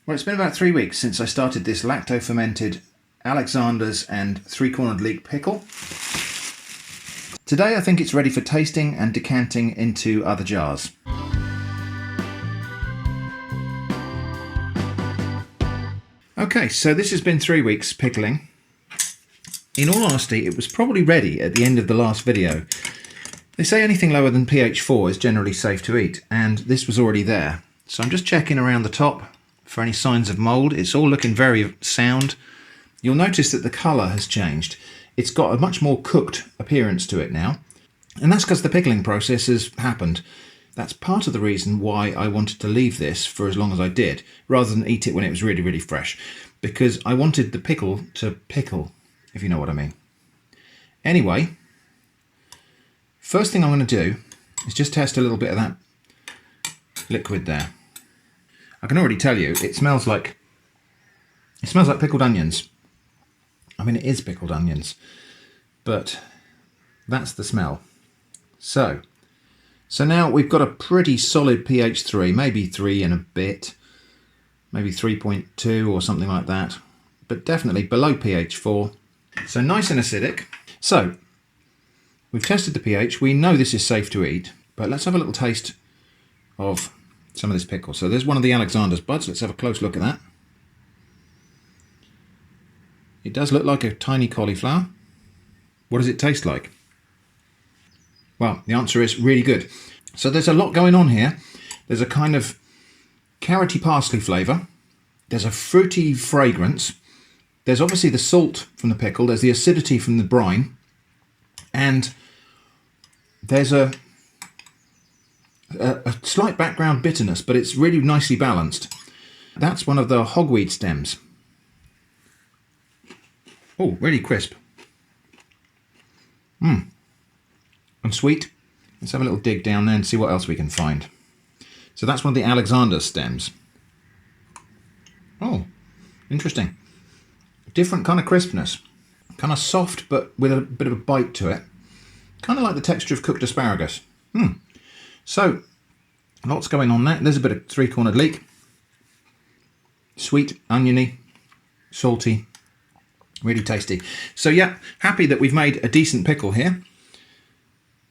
Well, it's been about 3 weeks since I started this lacto-fermented Alexander's and three-cornered leek pickle. Today I think it's ready for tasting and decanting into other jars. Okay, so this has been 3 weeks pickling. In all honesty, it was probably ready at the end of the last video. They say anything lower than pH 4 is generally safe to eat, and this was already there. So I'm just checking around the top for any signs of mould. It's all looking very sound. You'll notice that the colour has changed. It's got a much more cooked appearance to it now, and that's because the pickling process has happened. That's part of the reason why I wanted to leave this for as long as I did, rather than eat it when it was really, really fresh, because I wanted the pickle to pickle, if you know what I mean. Anyway, first thing I'm going to do is just test a little bit of that liquid there. I can already tell you it smells like pickled onions. I mean, it is pickled onions, but that's the smell. So now we've got a pretty solid pH 3, maybe 3 and a bit, maybe 3.2 or something like that, but definitely below pH 4. So nice and acidic. So we've tested the pH. We know this is safe to eat, but let's have a little taste of some of this pickle. So there's one of the Alexander's buds. Let's have a close look at that. It does look like a tiny cauliflower. What does it taste like? Well, the answer is really good. So there's a lot going on here. There's a kind of carroty parsley flavour. There's a fruity fragrance. There's obviously the salt from the pickle. There's the acidity from the brine. And there's a slight background bitterness, but it's really nicely balanced. That's one of the hogweed stems. Oh, really crisp. And sweet. Let's have a little dig down there and see what else we can find. So that's one of the Alexander stems. Oh, interesting. Different kind of crispness. Kind of soft, but with a bit of a bite to it. Kind of like the texture of cooked asparagus. So, lots going on there. There's a bit of three-cornered leek. Sweet, oniony, salty, really tasty. So yeah, happy that we've made a decent pickle here.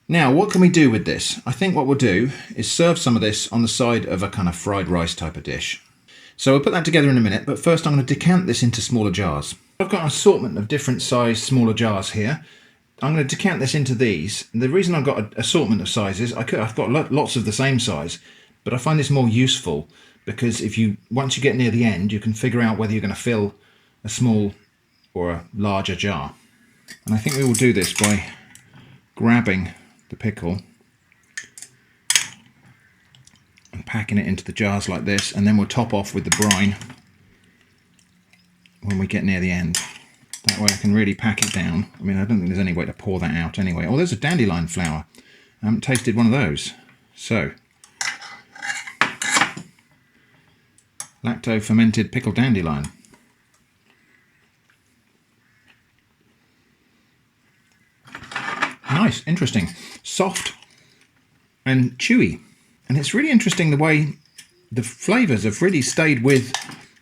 Now, what can we do with this? I think what we'll do is serve some of this on the side of a kind of fried rice type of dish. So we'll put that together in a minute, but first I'm going to decant this into smaller jars. I've got an assortment of different size smaller jars here. I'm going to decant this into these. And the reason I've got an assortment of sizes, I've got lots of the same size, but I find this more useful because once you get near the end, you can figure out whether you're going to fill a small or a larger jar. And I think we will do this by grabbing the pickle and packing it into the jars like this, and then we'll top off with the brine when we get near the end. That way I can really pack it down. I mean, I don't think there's any way to pour that out anyway. Oh, there's a dandelion flower. I haven't tasted one of those. So, lacto-fermented pickled dandelion. Nice, interesting. Soft and chewy. And it's really interesting the way the flavours have really stayed with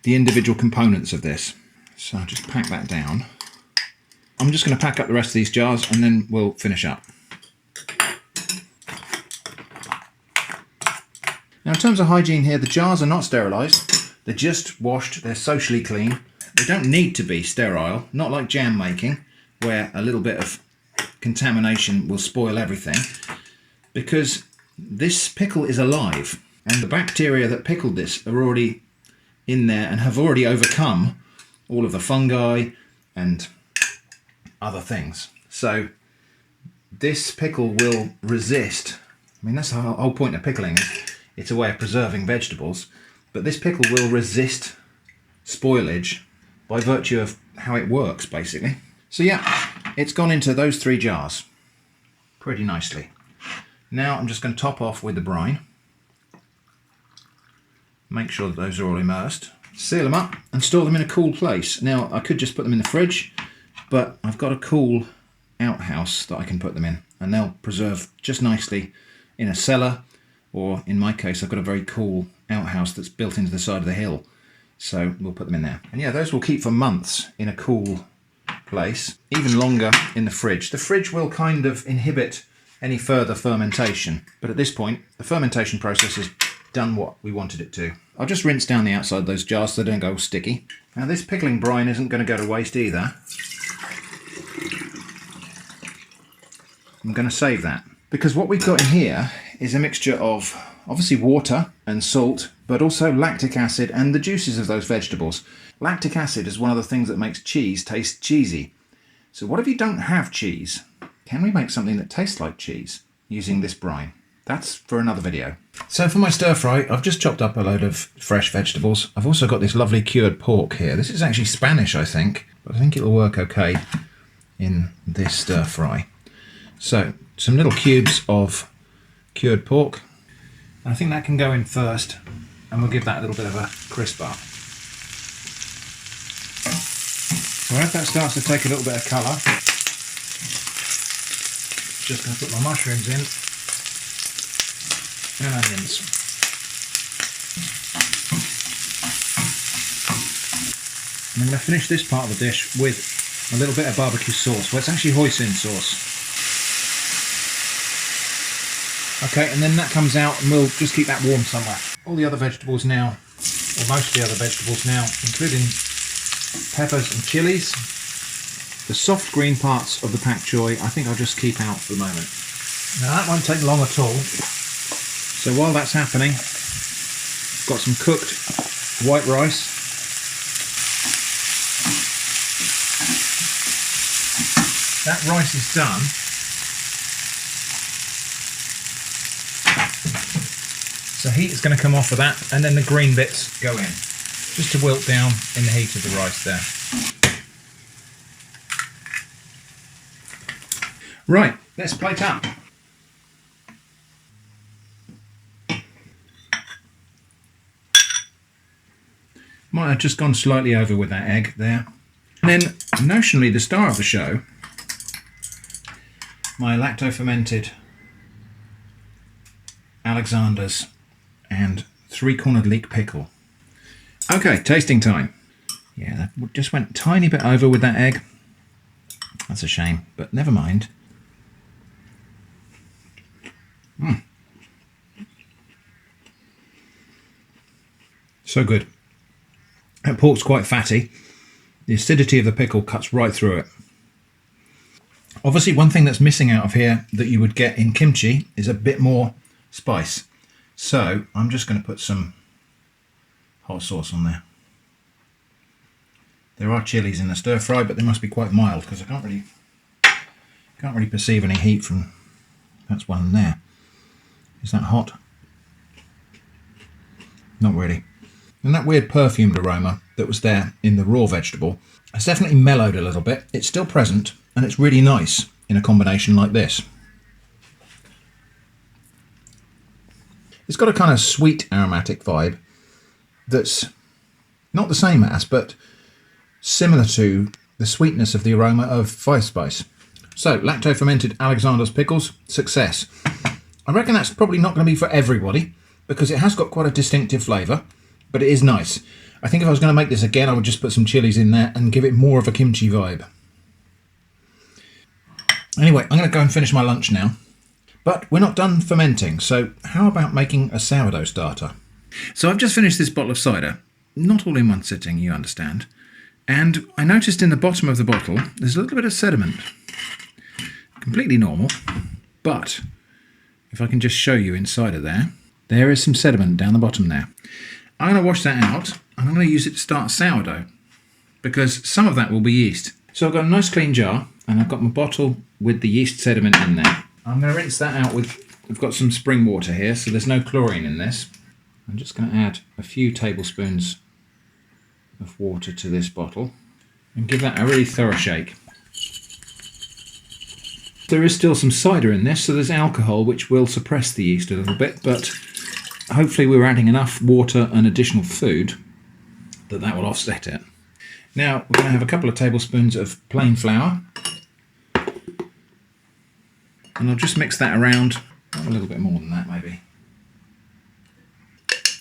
the individual components of this. So I'll just pack that down. I'm just going to pack up the rest of these jars and then we'll finish up. Now in terms of hygiene here, the jars are not sterilised. They're just washed, they're socially clean. They don't need to be sterile, not like jam making, where a little bit of contamination will spoil everything, because this pickle is alive and the bacteria that pickled this are already in there and have already overcome all of the fungi and other things. So this pickle will resist. I mean, that's the whole point of pickling. It's a way of preserving vegetables, but this pickle will resist spoilage by virtue of how it works, basically. So yeah, it's gone into those 3 jars pretty nicely. Now I'm just going to top off with the brine. Make sure that those are all immersed. Seal them up and store them in a cool place. Now I could just put them in the fridge, but I've got a cool outhouse that I can put them in, and they'll preserve just nicely in a cellar, or in my case I've got a very cool outhouse that's built into the side of the hill. So we'll put them in there. And yeah, those will keep for months in a cool place, even longer in the fridge. The fridge will kind of inhibit any further fermentation, but at this point, the fermentation process has done what we wanted it to. I'll just rinse down the outside of those jars so they don't go sticky. Now this pickling brine isn't going to go to waste either. I'm going to save that, because what we've got in here is a mixture of obviously water and salt, but also lactic acid and the juices of those vegetables. Lactic acid is one of the things that makes cheese taste cheesy. So what if you don't have cheese? Can we make something that tastes like cheese using this brine? That's for another video. So for my stir fry, I've just chopped up a load of fresh vegetables. I've also got this lovely cured pork here. This is actually Spanish, I think, but I think it'll work okay in this stir fry. So some little cubes of cured pork. I think that can go in first, and we'll give that a little bit of a crisp up. So as that starts to take a little bit of colour, just going to put my mushrooms in and onions. And I'm going to finish this part of the dish with a little bit of barbecue sauce. Well, it's actually hoisin sauce. Okay, and then that comes out and we'll just keep that warm somewhere. All the other vegetables now, or most of the other vegetables now, including peppers and chilies. The soft green parts of the pak choy, I think I'll just keep out for the moment. Now that won't take long at all. So while that's happening, I've got some cooked white rice. That rice is done. So heat is going to come off of that, and then the green bits go in, just to wilt down in the heat of the rice there. Right, let's plate up. Might have just gone slightly over with that egg there. And then, notionally, the star of the show, my lacto-fermented Alexander's and 3-cornered leek pickle. Okay, tasting time. Yeah, that just went a tiny bit over with that egg. That's a shame, but never mind. So good. That pork's quite fatty. The acidity of the pickle cuts right through it. Obviously, one thing that's missing out of here that you would get in kimchi is a bit more spice. So I'm just going to put some hot sauce on there. There are chilies in the stir fry, but they must be quite mild because I can't really perceive any heat from. That's one there. Is that hot? Not really. And that weird perfumed aroma that was there in the raw vegetable has definitely mellowed a little bit. It's still present, and it's really nice in a combination like this. It's got a kind of sweet aromatic vibe that's not the same as, but similar to the sweetness of the aroma of five spice. So, lacto-fermented Alexander's pickles, success. I reckon that's probably not going to be for everybody, because it has got quite a distinctive flavour, but it is nice. I think if I was going to make this again, I would just put some chilies in there and give it more of a kimchi vibe. Anyway, I'm going to go and finish my lunch now. But we're not done fermenting, so how about making a sourdough starter? So I've just finished this bottle of cider, not all in one sitting, you understand, and I noticed in the bottom of the bottle there's a little bit of sediment. Completely normal, but if I can just show you inside of there, there is some sediment down the bottom there. I'm going to wash that out, and I'm going to use it to start sourdough, because some of that will be yeast. So I've got a nice clean jar, and I've got my bottle with the yeast sediment in there. I'm going to rinse that out with, we've got some spring water here, so there's no chlorine in this. I'm just going to add a few tablespoons of water to this bottle and give that a really thorough shake. There is still some cider in this, so there's alcohol which will suppress the yeast a little bit, but hopefully we're adding enough water and additional food that will offset it. Now we're going to have a couple of tablespoons of plain flour. And I'll just mix that around, a little bit more than that maybe.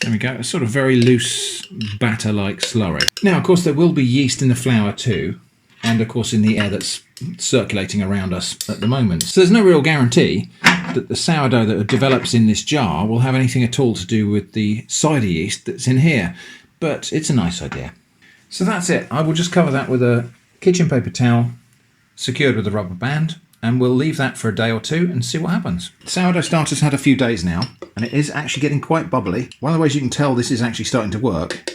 There we go, a sort of very loose batter-like slurry. Now, of course, there will be yeast in the flour too, and of course in the air that's circulating around us at the moment. So there's no real guarantee that the sourdough that develops in this jar will have anything at all to do with the cider yeast that's in here, but it's a nice idea. So that's it. I will just cover that with a kitchen paper towel secured with a rubber band, and we'll leave that for a day or two and see what happens. Sourdough starter's had a few days now, and it is actually getting quite bubbly. One of the ways you can tell this is actually starting to work,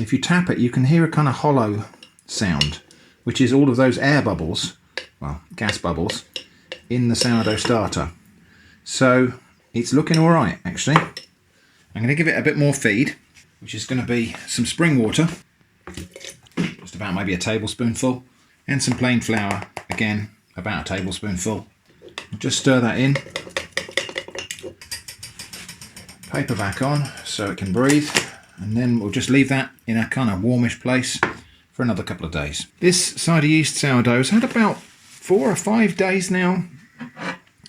if you tap it, you can hear a kind of hollow sound, which is all of those air bubbles, well, gas bubbles, in the sourdough starter. So it's looking all right, actually. I'm going to give it a bit more feed, which is going to be some spring water, just about maybe a tablespoonful, and some plain flour, again, about a tablespoonful. Just stir that in. Paper back on so it can breathe, and then we'll just leave that in a kind of warmish place for another couple of days. This cider yeast sourdough has had about 4 or 5 days now,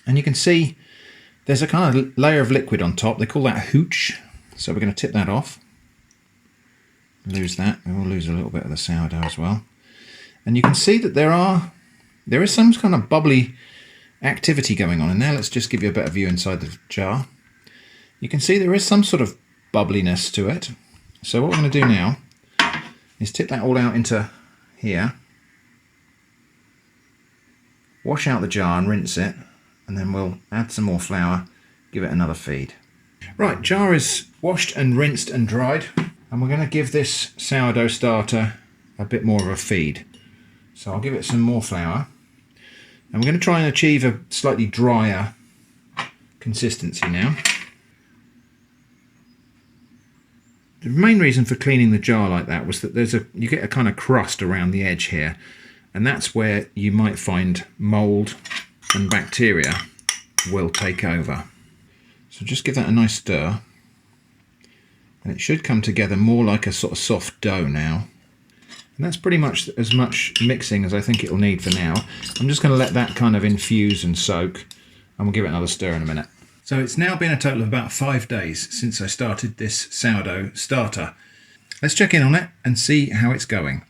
and you can see there's a kind of layer of liquid on top. They call that hooch, so we're going to tip that off. Lose that. We will lose a little bit of the sourdough as well. And you can see that there is some kind of bubbly activity going on in there. Let's just give you a better view inside the jar. You can see there is some sort of bubbliness to it. So what we're going to do now is tip that all out into here, wash out the jar and rinse it, and then we'll add some more flour, give it another feed. Right, jar is washed and rinsed and dried, and we're going to give this sourdough starter a bit more of a feed. So I'll give it some more flour, and we're going to try and achieve a slightly drier consistency now. The main reason for cleaning the jar like that was that you get a kind of crust around the edge here, and that's where you might find mould and bacteria will take over. So just give that a nice stir, and it should come together more like a sort of soft dough now. And that's pretty much as much mixing as I think it'll need for now. I'm just going to let that kind of infuse and soak, and we'll give it another stir in a minute. So it's now been a total of about 5 days since I started this sourdough starter. Let's check in on it and see how it's going.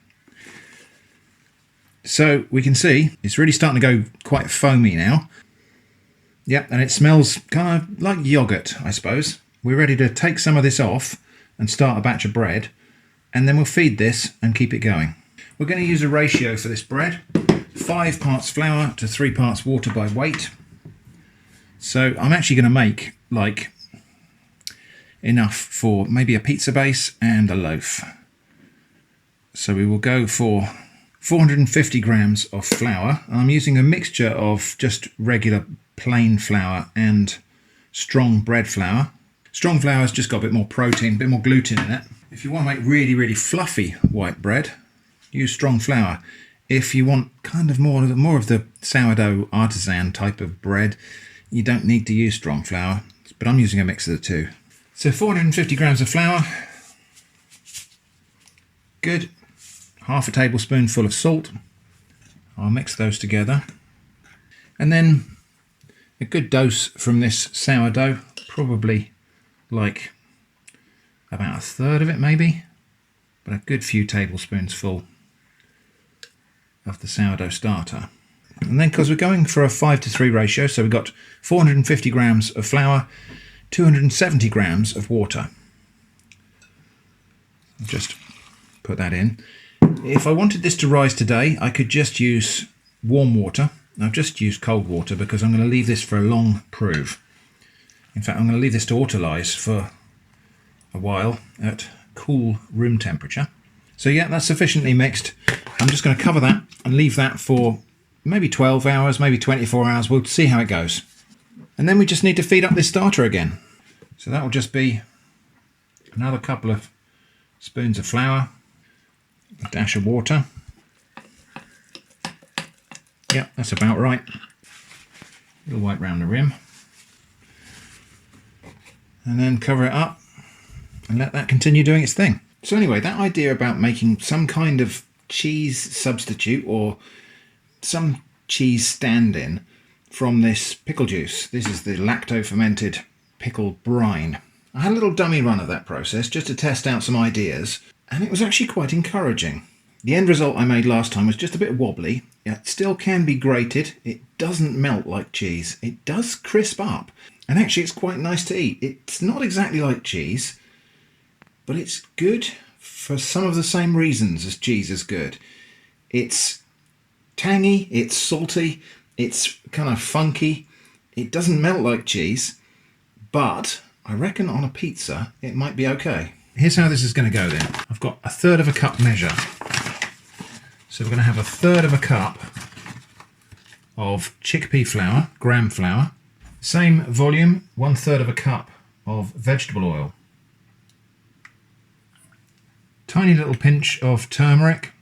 So we can see it's really starting to go quite foamy now. Yep, and it smells kind of like yogurt, I suppose. We're ready to take some of this off and start a batch of bread, and then we'll feed this and keep it going. We're going to use a ratio for this bread, 5 parts flour to 3 parts water by weight. So I'm actually going to make like enough for maybe a pizza base and a loaf. So we will go for 450 grams of flour. I'm using a mixture of just regular plain flour and strong bread flour. Strong flour's just got a bit more protein, a bit more gluten in it. If you want to make really, really fluffy white bread, use strong flour. If you want kind of more of the sourdough artisan type of bread, you don't need to use strong flour, but I'm using a mix of the two. So 450 grams of flour, good, half a tablespoonful of salt. I'll mix those together, and then a good dose from this sourdough, probably like about a third of it maybe, but a good few tablespoons full of the sourdough starter. And then, because we're going for a 5:3 ratio, so we've got 450 grams of flour, 270 grams of water. I'll just put that in. If I wanted this to rise today, I could just use warm water. I've just used cold water because I'm going to leave this for a long prove. In fact, I'm going to leave this to autolyse for a while at cool room temperature. So yeah, that's sufficiently mixed. I'm just going to cover that and leave that for maybe 12 hours, maybe 24 hours. We'll see how it goes. And then we just need to feed up this starter again. So that will just be another couple of spoons of flour, a dash of water. Yep, that's about right. A little white round the rim. And then cover it up and let that continue doing its thing. So anyway, that idea about making some kind of cheese substitute or some cheese stand-in from this pickle juice. This is the lacto-fermented pickle brine. I had a little dummy run of that process just to test out some ideas, and it was actually quite encouraging. The end result I made last time was just a bit wobbly. It still can be grated. It doesn't melt like cheese. It does crisp up, and actually it's quite nice to eat. It's not exactly like cheese, but it's good for some of the same reasons as cheese is good. It's tangy, it's salty, it's kind of funky. It doesn't melt like cheese, but I reckon on a pizza it might be okay. Here's how this is going to go then. I've got 1/3 of a cup measure. So we're going to have 1/3 of a cup of chickpea flour, gram flour. Same volume, 1/3 of a cup of vegetable oil. Tiny little pinch of turmeric,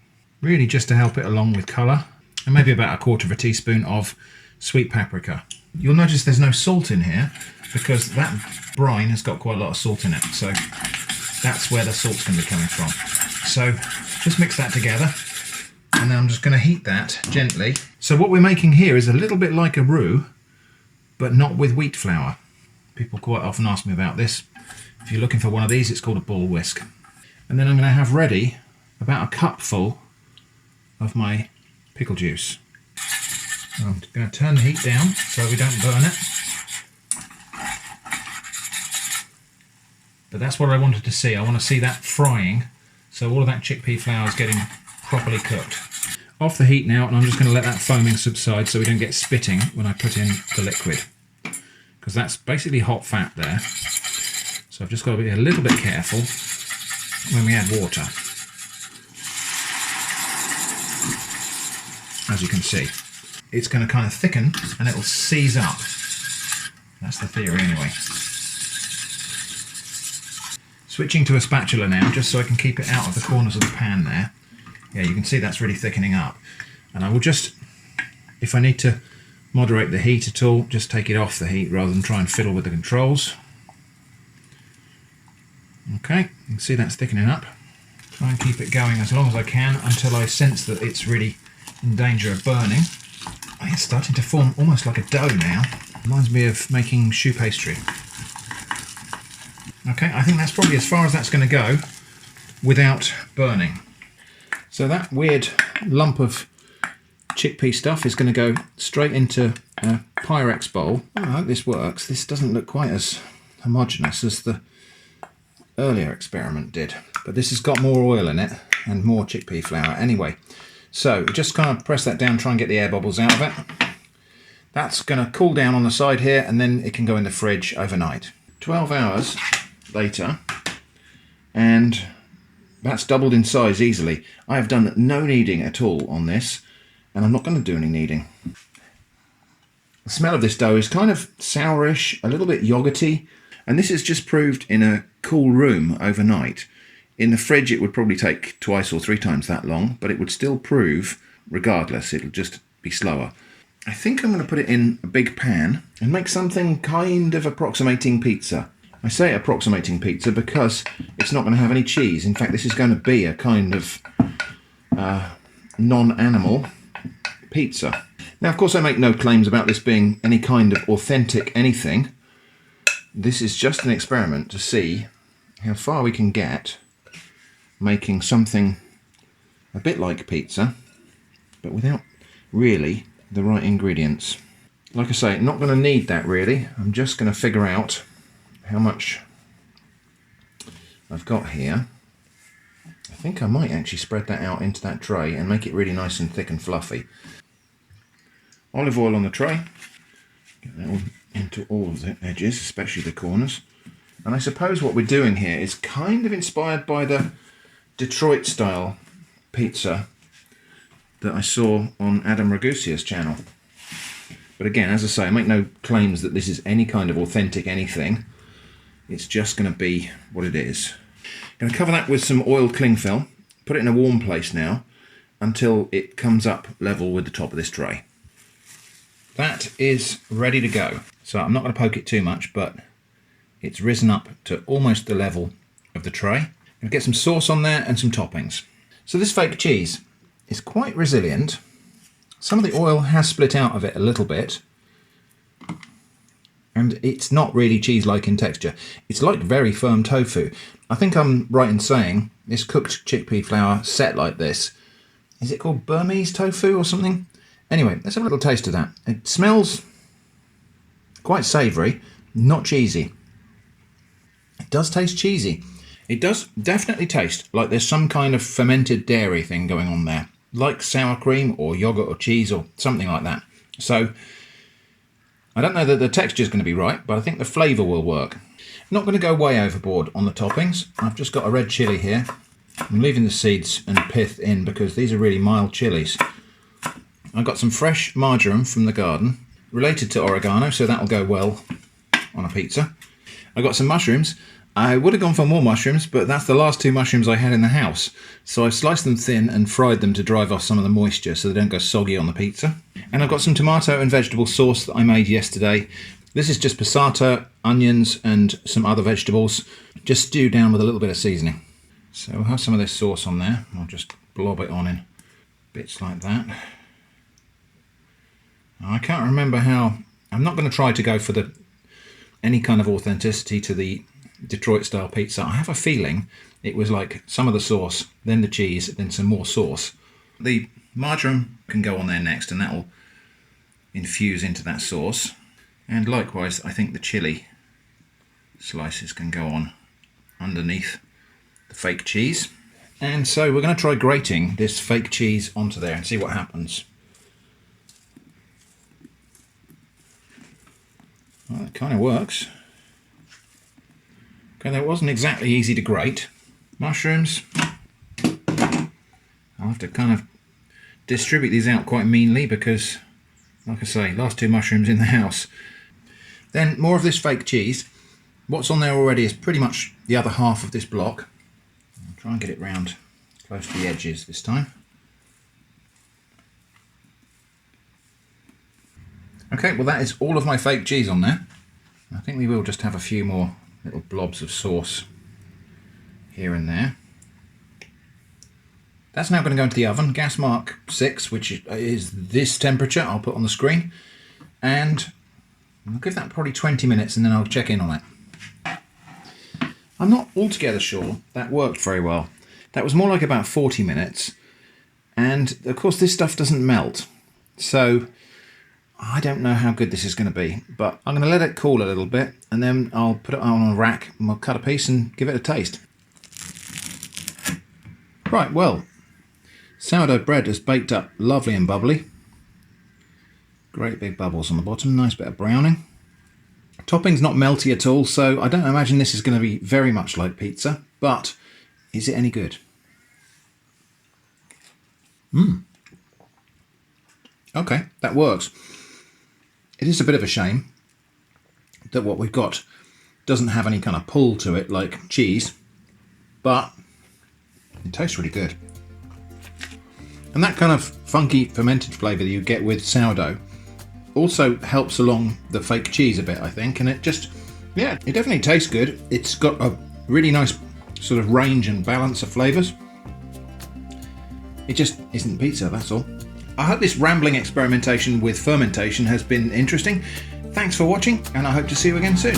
really just to help it along with colour. And maybe about 1/4 teaspoon of sweet paprika. You'll notice there's no salt in here because that brine has got quite a lot of salt in it. So that's where the salt's going to be coming from. So just mix that together. And then I'm just going to heat that gently. So what we're making here is a little bit like a roux, but not with wheat flour. People quite often ask me about this. If you're looking for one of these, it's called a ball whisk. And then I'm going to have ready about 1 cupful of my pickle juice. I'm going to turn the heat down so we don't burn it. But that's what I wanted to see. I want to see that frying, so all of that chickpea flour is getting properly cooked. Off the heat now, and I'm just going to let that foaming subside so we don't get spitting when I put in the liquid, because that's basically hot fat there. So I've just got to be a little bit careful when we add water. As you can see, it's going to kind of thicken and it'll seize up. That's the theory anyway. Switching to a spatula now, just so I can keep it out of the corners of the pan there. Yeah, you can see that's really thickening up. And I will just, if I need to moderate the heat at all, just take it off the heat rather than try and fiddle with the controls. Okay, you can see that's thickening up. Try and keep it going as long as I can until I sense that it's really in danger of burning. It's starting to form almost like a dough now. Reminds me of making choux pastry. Okay, I think that's probably as far as that's going to go without burning. So that weird lump of chickpea stuff is going to go straight into a Pyrex bowl. Oh, I hope this works. This doesn't look quite as homogeneous as the earlier experiment did, but this has got more oil in it and more chickpea flour. Anyway, so just kind of press that down, try and get the air bubbles out of it. That's going to cool down on the side here, and then it can go in the fridge overnight. 12 hours later, and that's doubled in size easily. I have done no kneading at all on this, and I'm not going to do any kneading. The smell of this dough is kind of sourish, a little bit yogurty, and this is just proved in a cool room overnight. In the fridge it would probably take 2 or 3 times that long, but it would still prove regardless. It'll just be slower. I think I'm going to put it in a big pan and make something kind of approximating pizza. I say approximating pizza because it's not going to have any cheese. In fact, this is going to be a kind of non-animal pizza. Now, of course, I make no claims about this being any kind of authentic anything. This is just an experiment to see how far we can get making something a bit like pizza, but without really the right ingredients. Like I say, not going to need that really. I'm just going to figure out how much I've got here. I think I might actually spread that out into that tray and make it really nice and thick and fluffy. Olive oil on the tray. Get that all into all of the edges, especially the corners. And I suppose what we're doing here is kind of inspired by the Detroit style pizza that I saw on Adam Ragusia's channel. But again, as I say, I make no claims that this is any kind of authentic anything. It's just going to be what it is. I'm going to cover that with some oiled cling film, put it in a warm place now until it comes up level with the top of this tray. That is ready to go. So I'm not going to poke it too much, but it's risen up to almost the level of the tray. I'm going to get some sauce on there and some toppings. So this fake cheese is quite resilient. Some of the oil has split out of it a little bit, And it's not really cheese-like in texture. It's like very firm tofu. I think I'm right in saying this cooked chickpea flour set like this, is it called Burmese tofu or something? Anyway, let's have a little taste of that. It smells quite savoury, not cheesy. It does taste cheesy. It does definitely taste like there's some kind of fermented dairy thing going on there, like sour cream or yogurt or cheese or something like that. So I don't know that the texture is going to be right, but I think the flavour will work. Not going to go way overboard on the toppings. I've just got a red chilli here. I'm leaving the seeds and pith in because these are really mild chilies. I've got some fresh marjoram from the garden, related to oregano, so that'll go well on a pizza. I've got some mushrooms. I would have gone for more mushrooms, but that's the last 2 mushrooms I had in the house. So I've sliced them thin and fried them to drive off some of the moisture so they don't go soggy on the pizza. And I've got some tomato and vegetable sauce that I made yesterday. This is just passata, onions and some other vegetables, just stewed down with a little bit of seasoning. So we'll have some of this sauce on there. I'll just blob it on in bits like that. I can't remember how... I'm not going to try to go for any kind of authenticity to the Detroit style pizza. I have a feeling it was like some of the sauce, then the cheese, then some more sauce. The marjoram can go on there next and that will infuse into that sauce. And likewise, I think the chili slices can go on underneath the fake cheese. And so we're going to try grating this fake cheese onto there and see what happens. Well, it kind of works. Okay, that wasn't exactly easy to grate. Mushrooms. I'll have to kind of distribute these out quite meanly because, like I say, last 2 mushrooms in the house. Then more of this fake cheese. What's on there already is pretty much the other half of this block. I'll try and get it round close to the edges this time. Okay, well that is all of my fake cheese on there. I think we will just have a few more little blobs of sauce here and there. That's now going to go into the oven, gas mark 6, which is this temperature I'll put on the screen. And I'll give that probably 20 minutes and then I'll check in on it. I'm not altogether sure that worked very well. That was more like about 40 minutes. And of course this stuff doesn't melt. So I don't know how good this is going to be, but I'm going to let it cool a little bit and then I'll put it on a rack and we'll cut a piece and give it a taste. Right, well, sourdough bread has baked up lovely and bubbly. Great big bubbles on the bottom, nice bit of browning. Topping's not melty at all, so I don't imagine this is going to be very much like pizza, but is it any good? Okay, that works. It is a bit of a shame that what we've got doesn't have any kind of pull to it like cheese, but it tastes really good. And that kind of funky fermented flavour that you get with sourdough also helps along the fake cheese a bit, I think, and it just, yeah, it definitely tastes good. It's got a really nice sort of range and balance of flavours. It just isn't pizza, that's all. I hope this rambling experimentation with fermentation has been interesting. Thanks for watching, and I hope to see you again soon.